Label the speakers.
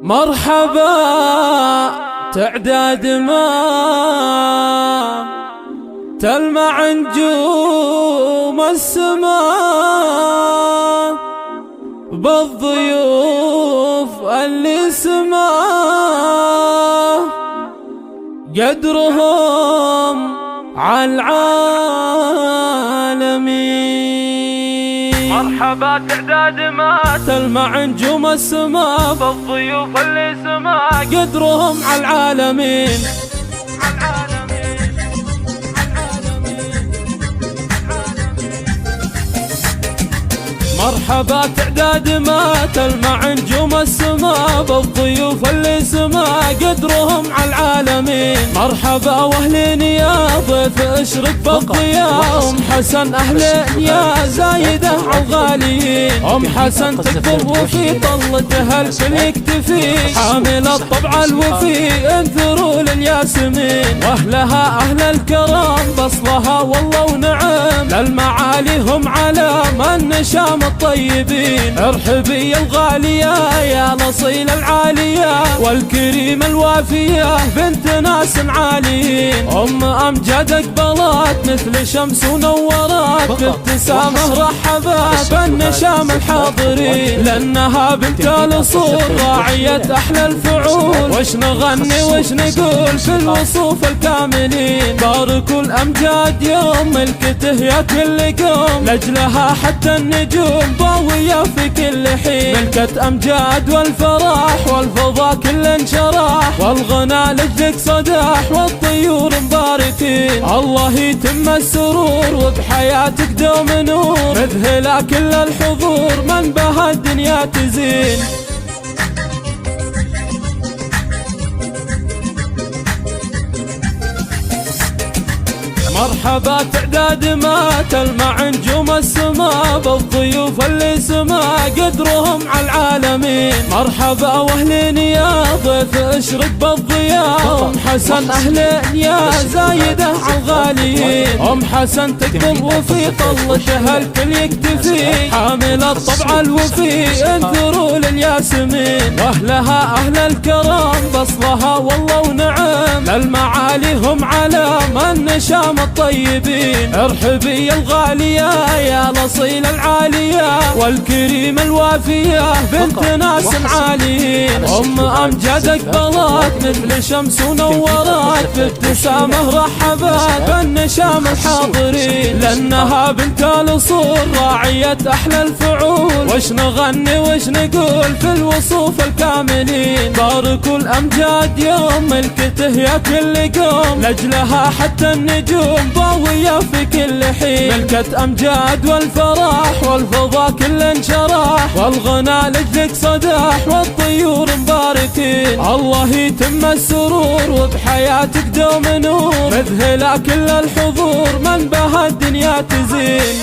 Speaker 1: مرحبا تعداد ما تلمع نجوم السماء بالضيوف اللي سما قدرهم على العالمين.
Speaker 2: مرحبا تعداد ما
Speaker 1: تلمع نجوم السماء
Speaker 2: بالضيوف اللي سما
Speaker 1: قدرهم على العالمين. مرحبا تعداد ما تلمع نجوم السماء بالضيوف اللي سما قدرهم على العالمين. مرحبا واهلين يا ضيف اشرق بالضياء، ام حسن اهلين يا زايده عالغاليين. ام حسن تكبر وفي طلتها الكل يكتفي، حامل الطبع الوفي انثروا للياسمين. واهلها اهل الكرم بصلها والله ونعم، للمعالي هم علام النشام الطيبين. ارحبي الغالية يا الأصيلة العالية والكريمة الوافية بنت ناس عاليين. أمجد اقبلت مثل شمس ونورت، بابتسامة رحبت بالنشام الحاضرين. لأنها بنت الأصول راعية أحلى الفعول، وش نغني وش نقول في الوصوف الكاملين. باركوا الأمجاد يوم ملكته يا كل قوم، لأجلها حتى النجوم ضاوية في كل حين. ملكة أمجاد والفرح والفضاء كل انشراح، والغنى لجلك صداح والطيور مباركين. الله يتم السرور وبحياتك دوم نور، مذهلة كل الحضور من بها الدنيا تزين. مرحبا تعداد ما تلمع نجوم السماء بالضيوف اللي سما قدرهم على العالمين. مرحبا واهلين يا ضيف اشرق بالضياء، ام حسن اهلين يا زايده عالغاليين. ام حسن تكبر وفي طلتها الكل يكتفي، حامل الطبع الوفي انثروا للياسمين. واهلها اهل الكرم بصلها والله ونعم، للمعالي هم علام النشام الطيبين. ارحبي الغالية يا الأصيلة العالية والكريمة الوافية بنت ناس عاليين. أمجد اقبلت مثل شمس ونورت، بابتسامة رحبت بالنشام الحاضرين. لأنها بنت الأصول راعية أحلى الفعول، وش نغني وش نقول في الوصوف الكاملين. باركوا الأمجاد يوم ملكته يا كل قوم، لأجلها حتى النجوم ضاوية في كل حين. ملكة أمجاد والفرح والفضاء كل انشراح، والغنى لجلك صداح والطيور مباركين. الله يتم السرور وبحياتك دوم نور، مذهلة كل الحضور من بها الدنيا تزين.